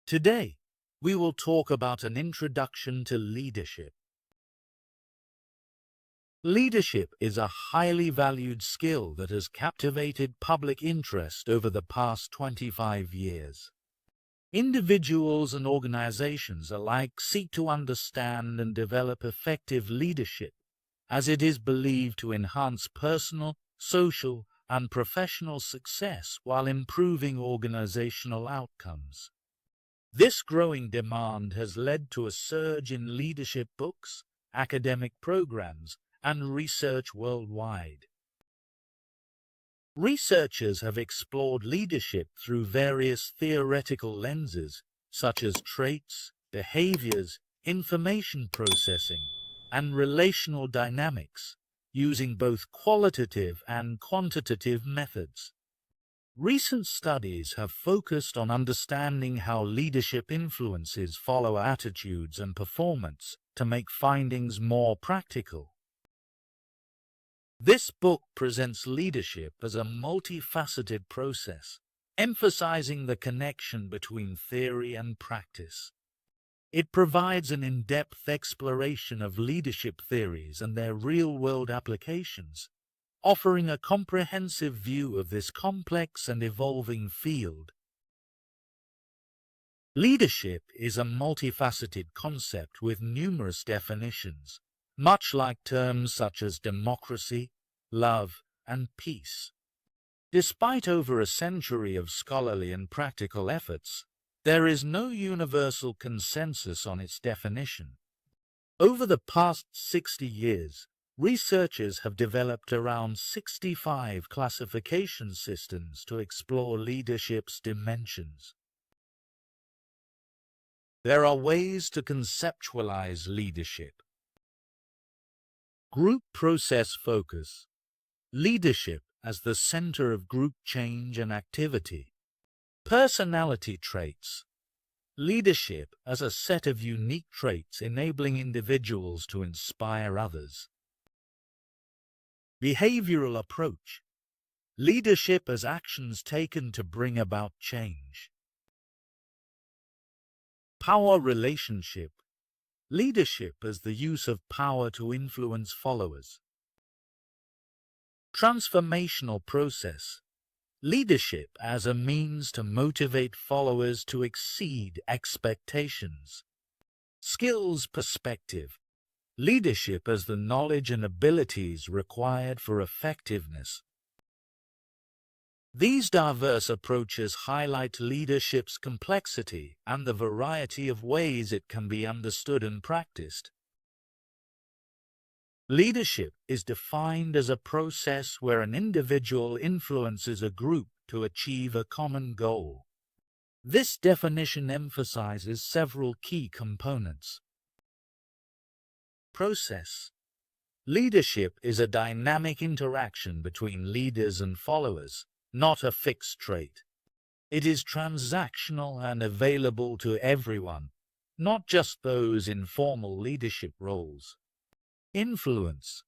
Today, we will talk about an introduction to leadership. Leadership is a highly valued skill that has captivated public interest over the past 25 years. Individuals and organizations alike seek to understand and develop effective leadership, as it is believed to enhance personal, social, and professional success while improving organizational outcomes. This growing demand has led to a surge in leadership books, academic programs, and research worldwide. Researchers have explored leadership through various theoretical lenses, such as traits, behaviors, information processing, and relational dynamics, using both qualitative and quantitative methods. Recent studies have focused on understanding how leadership influences follower attitudes and performance to make findings more practical. This book presents leadership as a multifaceted process, emphasizing the connection between theory and practice. It provides an in-depth exploration of leadership theories and their real-world applications, offering a comprehensive view of this complex and evolving field. Leadership is a multifaceted concept with numerous definitions, much like terms such as democracy, love, and peace. Despite over a century of scholarly and practical efforts, there is no universal consensus on its definition. Over the past 60 years, researchers have developed around 65 classification systems to explore leadership's dimensions. There are ways to conceptualize leadership. Group process focus. Leadership as the center of group change and activity. Personality traits. Leadership as a set of unique traits enabling individuals to inspire others. Behavioral approach. Leadership as actions taken to bring about change. Power relationship. Leadership as the use of power to influence followers. Transformational process. Leadership as a means to motivate followers to exceed expectations. Skills perspective. Leadership as the knowledge and abilities required for effectiveness. These diverse approaches highlight leadership's complexity and the variety of ways it can be understood and practiced. Leadership is defined as a process where an individual influences a group to achieve a common goal. This definition emphasizes several key components. Process. Leadership is a dynamic interaction between leaders and followers, not a fixed trait. It is transactional and available to everyone, not just those in formal leadership roles. Influence.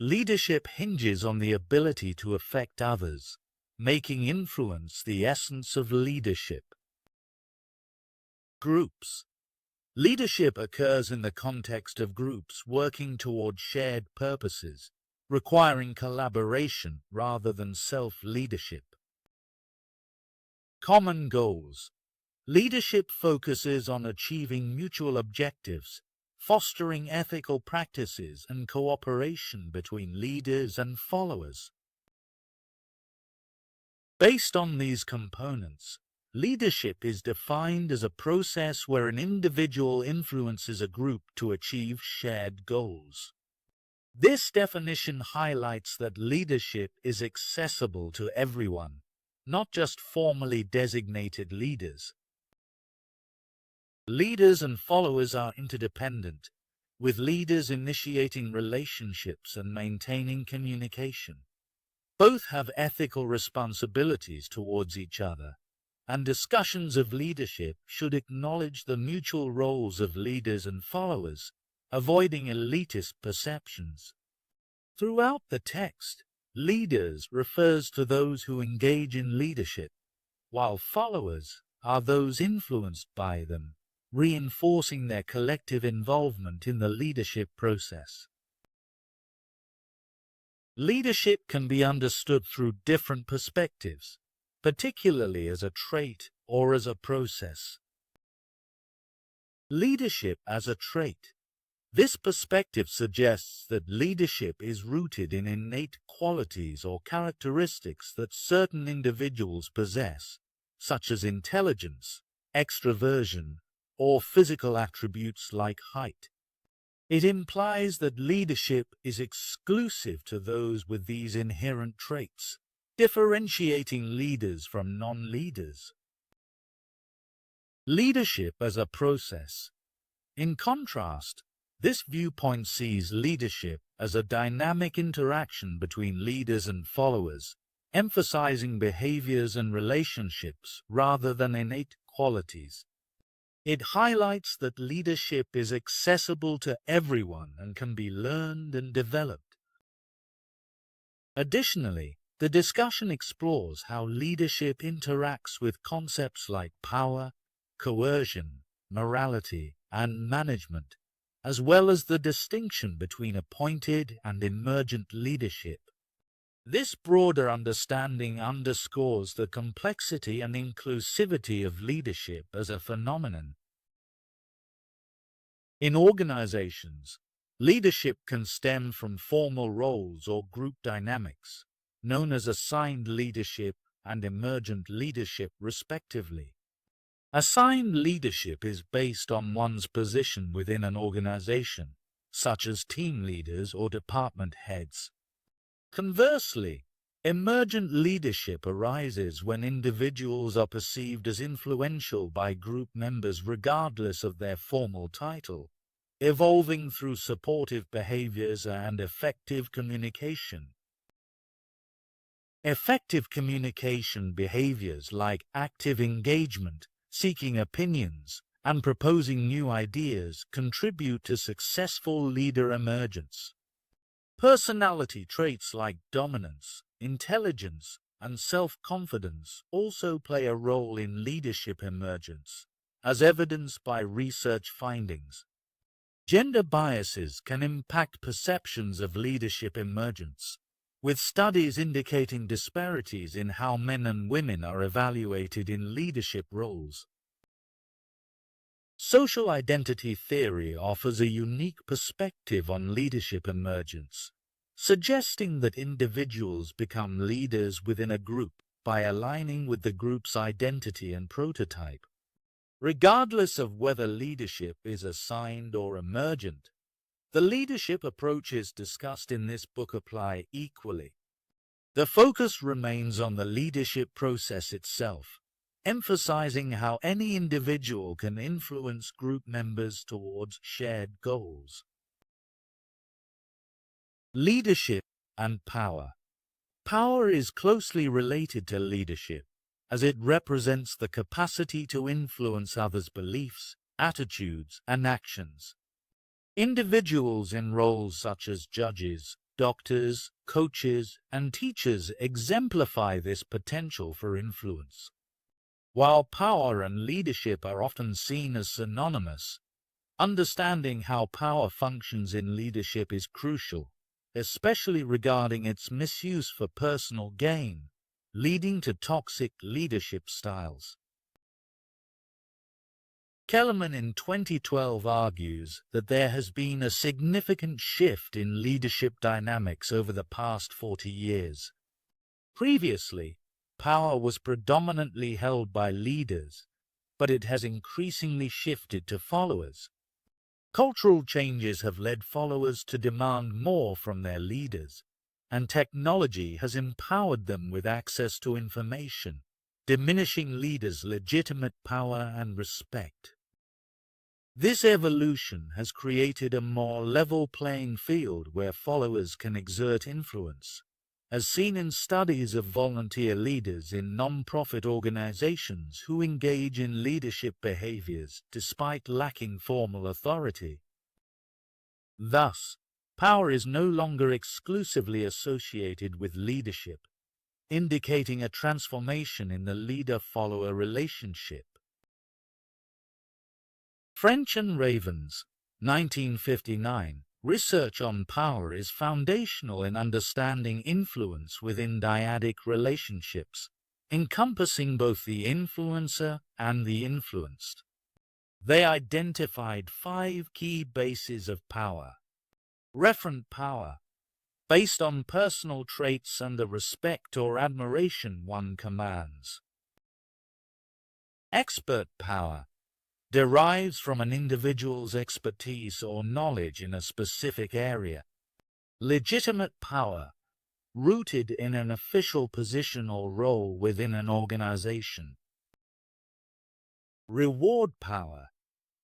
Leadership hinges on the ability to affect others, making influence the essence of leadership. Groups. Leadership occurs in the context of groups working toward shared purposes, requiring collaboration rather than self-leadership. Common goals. Leadership focuses on achieving mutual objectives, fostering ethical practices and cooperation between leaders and followers. Based on these components, leadership is defined as a process where an individual influences a group to achieve shared goals. This definition highlights that leadership is accessible to everyone, not just formally designated leaders. Leaders and followers are interdependent, with leaders initiating relationships and maintaining communication. Both have ethical responsibilities towards each other, and discussions of leadership should acknowledge the mutual roles of leaders and followers, avoiding elitist perceptions. Throughout the text, leaders refers to those who engage in leadership, while followers are those influenced by them, reinforcing their collective involvement in the leadership process. Leadership can be understood through different perspectives, particularly as a trait or as a process. Leadership as a trait. This perspective suggests that leadership is rooted in innate qualities or characteristics that certain individuals possess, such as intelligence, extroversion, or physical attributes like height. It implies that leadership is exclusive to those with these inherent traits, differentiating leaders from non-leaders. Leadership as a process. In contrast, this viewpoint sees leadership as a dynamic interaction between leaders and followers, emphasizing behaviors and relationships rather than innate qualities. It highlights that leadership is accessible to everyone and can be learned and developed. Additionally, the discussion explores how leadership interacts with concepts like power, coercion, morality, and management, as well as the distinction between appointed and emergent leadership. This broader understanding underscores the complexity and inclusivity of leadership as a phenomenon. In organizations, leadership can stem from formal roles or group dynamics, known as assigned leadership and emergent leadership, respectively. Assigned leadership is based on one's position within an organization, such as team leaders or department heads. Conversely, emergent leadership arises when individuals are perceived as influential by group members regardless of their formal title, evolving through supportive behaviors and effective communication. Effective communication behaviors like active engagement, seeking opinions, and proposing new ideas contribute to successful leader emergence. Personality traits like dominance, intelligence, and self-confidence also play a role in leadership emergence, as evidenced by research findings. Gender biases can impact perceptions of leadership emergence, with studies indicating disparities in how men and women are evaluated in leadership roles. Social identity theory offers a unique perspective on leadership emergence, suggesting that individuals become leaders within a group by aligning with the group's identity and prototype. Regardless of whether leadership is assigned or emergent, the leadership approaches discussed in this book apply equally. The focus remains on the leadership process itself, emphasizing how any individual can influence group members towards shared goals. Leadership and power. Power is closely related to leadership, as it represents the capacity to influence others' beliefs, attitudes, and actions. Individuals in roles such as judges, doctors, coaches, and teachers exemplify this potential for influence. While power and leadership are often seen as synonymous, understanding how power functions in leadership is crucial, especially regarding its misuse for personal gain, leading to toxic leadership styles. Kellerman in 2012 argues that there has been a significant shift in leadership dynamics over the past 40 years. Previously, power was predominantly held by leaders, but it has increasingly shifted to followers. Cultural changes have led followers to demand more from their leaders, and technology has empowered them with access to information, diminishing leaders' legitimate power and respect. This evolution has created a more level playing field where followers can exert influence, as seen in studies of volunteer leaders in non-profit organizations who engage in leadership behaviors despite lacking formal authority. Thus, power is no longer exclusively associated with leadership, indicating a transformation in the leader-follower relationship. French and Ravens, 1959. Research on power is foundational in understanding influence within dyadic relationships, encompassing both the influencer and the influenced. They identified 5 key bases of power. Referent power, based on personal traits and the respect or admiration one commands. Expert power derives from an individual's expertise or knowledge in a specific area. Legitimate power, rooted in an official position or role within an organization. Reward power,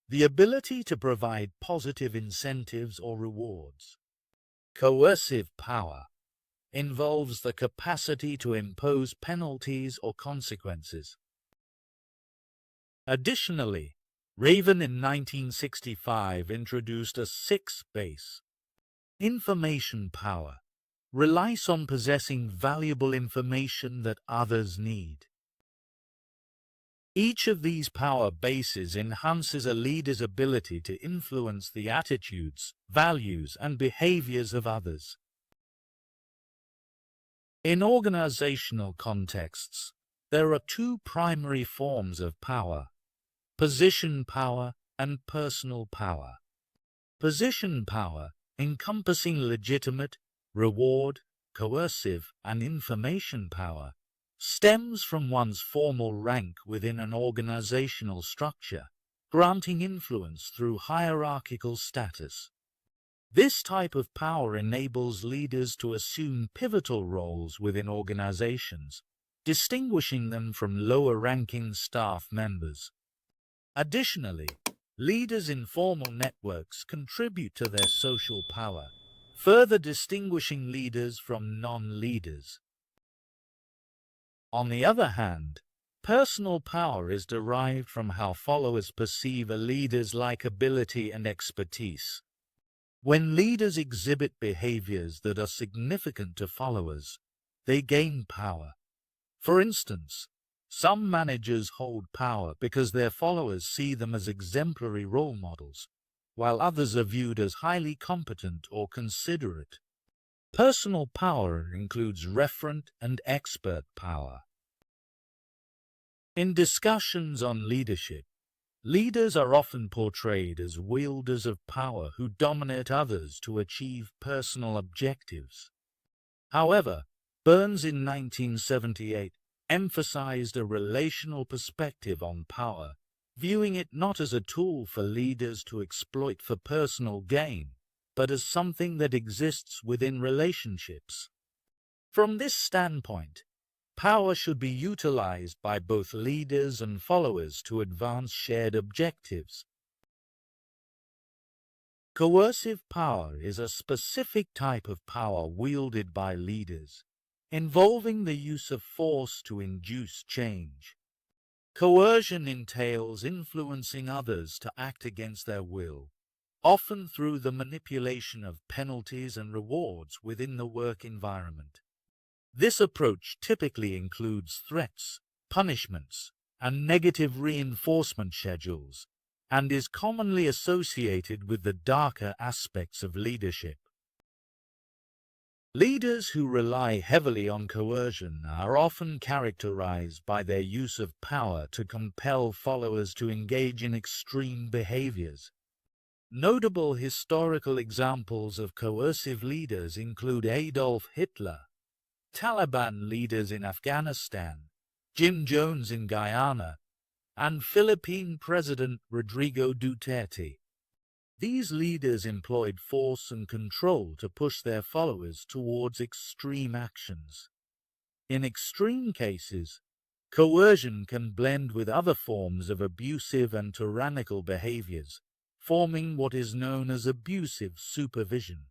the ability to provide positive incentives or rewards. Coercive power involves the capacity to impose penalties or consequences. Additionally, Raven in 1965 introduced a 6th base. Information power relies on possessing valuable information that others need. Each of these power bases enhances a leader's ability to influence the attitudes, values, and behaviors of others. In organizational contexts, there are 2 primary forms of power: position power and personal power. Position power, encompassing legitimate, reward, coercive, and information power, stems from one's formal rank within an organizational structure, granting influence through hierarchical status. This type of power enables leaders to assume pivotal roles within organizations, distinguishing them from lower-ranking staff members. Additionally, leaders in formal networks contribute to their social power, further distinguishing leaders from non-leaders. On the other hand, personal power is derived from how followers perceive a leader's likability and expertise. When leaders exhibit behaviors that are significant to followers, they gain power. For instance, some managers hold power because their followers see them as exemplary role models, while others are viewed as highly competent or considerate. Personal power includes referent and expert power. In discussions on leadership, leaders are often portrayed as wielders of power who dominate others to achieve personal objectives. However, Burns in 1978 emphasized a relational perspective on power, viewing it not as a tool for leaders to exploit for personal gain, but as something that exists within relationships. From this standpoint, power should be utilized by both leaders and followers to advance shared objectives. Coercive power is a specific type of power wielded by leaders, involving the use of force to induce change. Coercion entails influencing others to act against their will, often through the manipulation of penalties and rewards within the work environment. This approach typically includes threats, punishments, and negative reinforcement schedules, and is commonly associated with the darker aspects of leadership. Leaders who rely heavily on coercion are often characterized by their use of power to compel followers to engage in extreme behaviors. Notable historical examples of coercive leaders include Adolf Hitler, Taliban leaders in Afghanistan, Jim Jones in Guyana, and Philippine President Rodrigo Duterte. These leaders employed force and control to push their followers towards extreme actions. In extreme cases, coercion can blend with other forms of abusive and tyrannical behaviors, forming what is known as abusive supervision.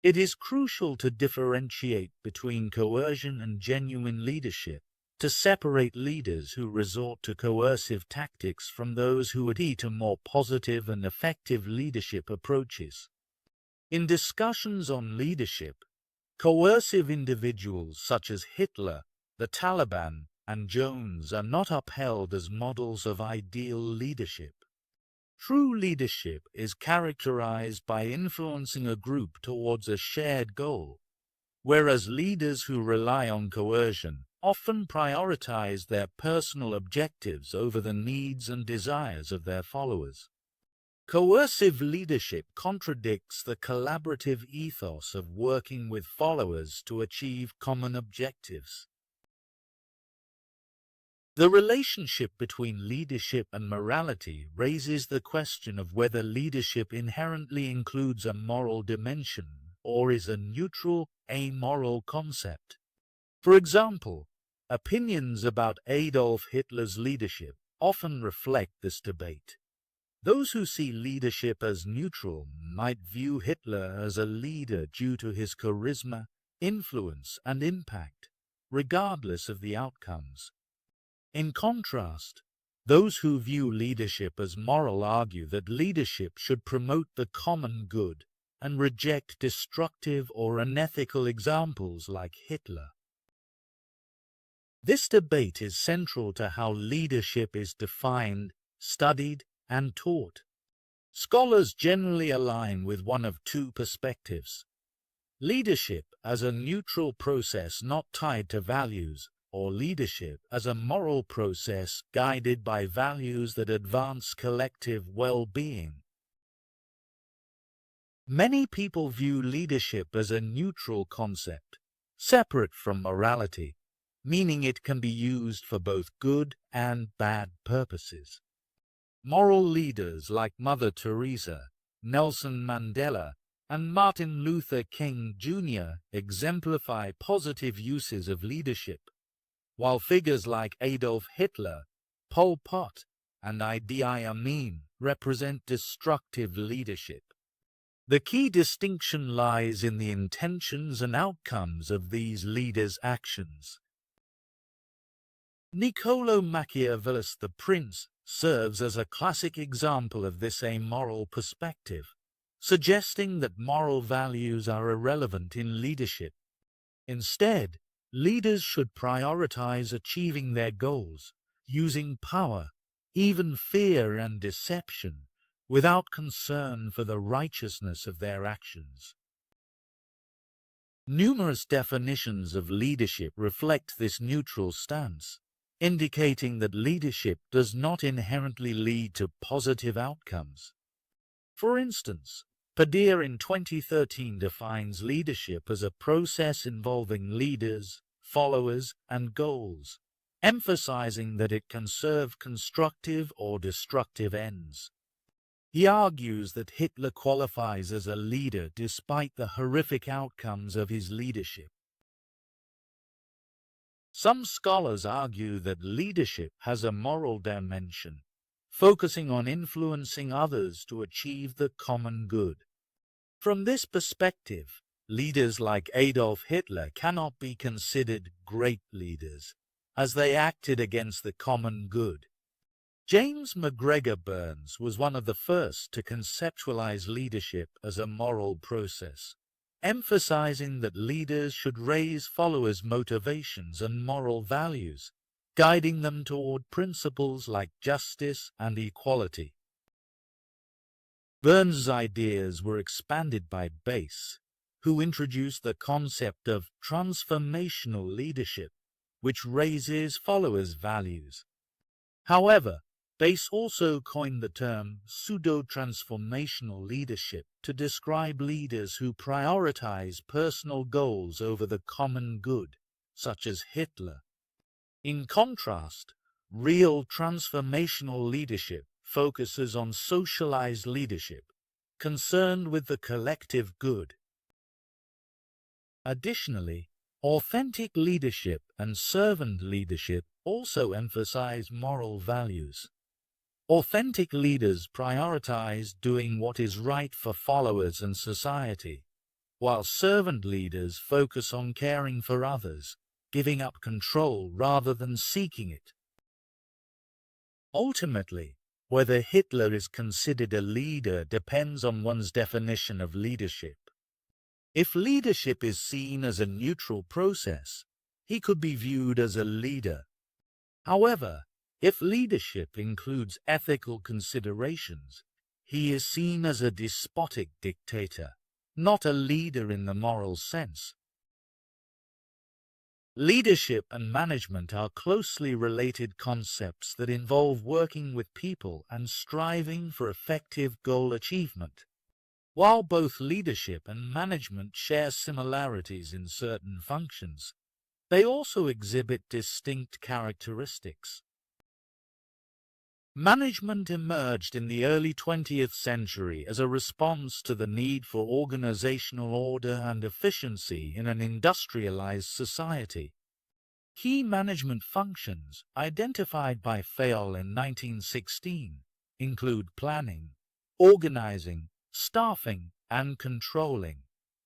It is crucial to differentiate between coercion and genuine leadership, to separate leaders who resort to coercive tactics from those who adhere to more positive and effective leadership approaches. In discussions on leadership, coercive individuals such as Hitler, the Taliban, and Jones are not upheld as models of ideal leadership. True leadership is characterized by influencing a group towards a shared goal, whereas leaders who rely on coercion often prioritize their personal objectives over the needs and desires of their followers. Coercive leadership contradicts the collaborative ethos of working with followers to achieve common objectives. The relationship between leadership and morality raises the question of whether leadership inherently includes a moral dimension or is a neutral, amoral concept. For example, opinions about Adolf Hitler's leadership often reflect this debate. Those who see leadership as neutral might view Hitler as a leader due to his charisma, influence, and impact, regardless of the outcomes. In contrast, those who view leadership as moral argue that leadership should promote the common good and reject destructive or unethical examples like Hitler. This debate is central to how leadership is defined, studied, and taught. Scholars generally align with one of two perspectives: leadership as a neutral process not tied to values, or leadership as a moral process guided by values that advance collective well-being. Many people view leadership as a neutral concept, separate from morality, meaning it can be used for both good and bad purposes. Moral leaders like Mother Teresa, Nelson Mandela, and Martin Luther King Jr. exemplify positive uses of leadership, while figures like Adolf Hitler, Pol Pot, and Idi Amin represent destructive leadership. The key distinction lies in the intentions and outcomes of these leaders' actions. Niccolo Machiavelli's The Prince serves as a classic example of this amoral perspective, suggesting that moral values are irrelevant in leadership. Instead, leaders should prioritize achieving their goals, using power, even fear and deception, without concern for the righteousness of their actions. Numerous definitions of leadership reflect this neutral stance, indicating that leadership does not inherently lead to positive outcomes. For instance, Padilla in 2013 defines leadership as a process involving leaders, followers, and goals, emphasizing that it can serve constructive or destructive ends. He argues that Hitler qualifies as a leader despite the horrific outcomes of his leadership. Some scholars argue that leadership has a moral dimension, focusing on influencing others to achieve the common good. From this perspective, leaders like Adolf Hitler cannot be considered great leaders, as they acted against the common good. James McGregor Burns was one of the first to conceptualize leadership as a moral process, emphasizing that leaders should raise followers' motivations and moral values, guiding them toward principles like justice and equality. Burns' ideas were expanded by Bass, who introduced the concept of transformational leadership, which raises followers' values. However, Bass also coined the term pseudo-transformational leadership to describe leaders who prioritize personal goals over the common good, such as Hitler. In contrast, real transformational leadership focuses on socialized leadership, concerned with the collective good. Additionally, authentic leadership and servant leadership also emphasize moral values. Authentic leaders prioritize doing what is right for followers and society, while servant leaders focus on caring for others, giving up control rather than seeking it. Ultimately, whether Hitler is considered a leader depends on one's definition of leadership. If leadership is seen as a neutral process, he could be viewed as a leader, However, if leadership includes ethical considerations, he is seen as a despotic dictator, not a leader in the moral sense. Leadership and management are closely related concepts that involve working with people and striving for effective goal achievement. While both leadership and management share similarities in certain functions, they also exhibit distinct characteristics. Management emerged in the early 20th century as a response to the need for organizational order and efficiency in an industrialized society. Key management functions identified by Fayol in 1916 include planning, organizing, staffing, and controlling,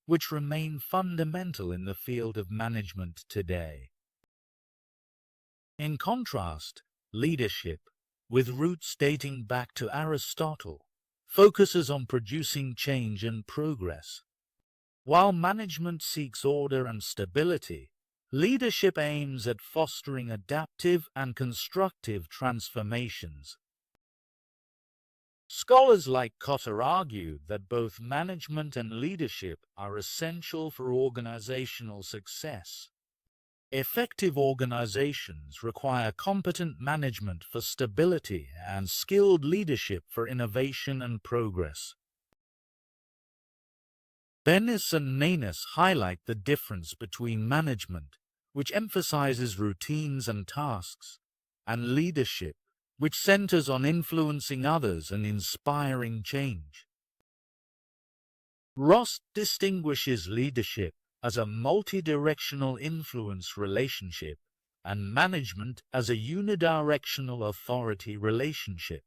which remain fundamental in the field of management today. In contrast, leadership, with roots dating back to Aristotle, focuses on producing change and progress. While management seeks order and stability, leadership aims at fostering adaptive and constructive transformations. Scholars like Cotter argue that both management and leadership are essential for organizational success. Effective organizations require competent management for stability and skilled leadership for innovation and progress. Bennis and Nanus highlight the difference between management, which emphasizes routines and tasks, and leadership, which centers on influencing others and inspiring change. Ross distinguishes leadership as a multidirectional influence relationship and management as a unidirectional authority relationship.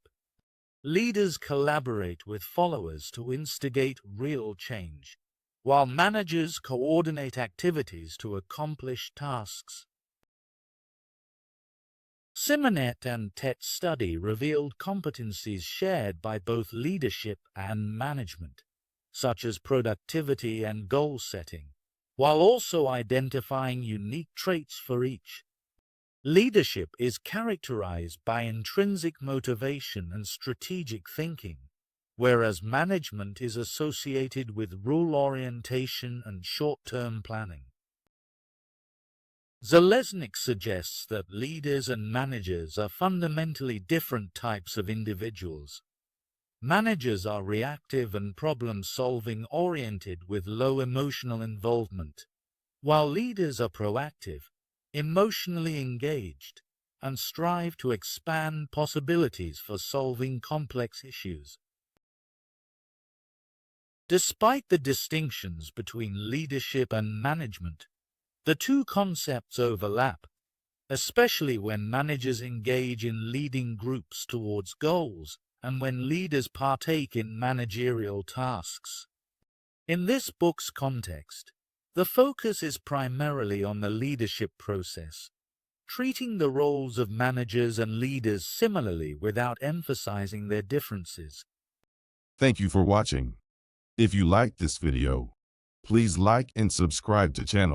Leaders collaborate with followers to instigate real change, while managers coordinate activities to accomplish tasks. Simonet and Tett's study revealed competencies shared by both leadership and management, such as productivity and goal setting, while also identifying unique traits for each. Leadership is characterized by intrinsic motivation and strategic thinking, whereas management is associated with rule orientation and short-term planning. Zalesnik suggests that leaders and managers are fundamentally different types of individuals. Managers are reactive and problem-solving oriented with low emotional involvement, while leaders are proactive, emotionally engaged, and strive to expand possibilities for solving complex issues. Despite the distinctions between leadership and management, the two concepts overlap, especially when managers engage in leading groups towards goals and when leaders partake in managerial tasks. In this book's context, the focus is primarily on the leadership process, treating the roles of managers and leaders similarly without emphasizing their differences. Thank you for watching. If you liked this video, please like and subscribe to channel.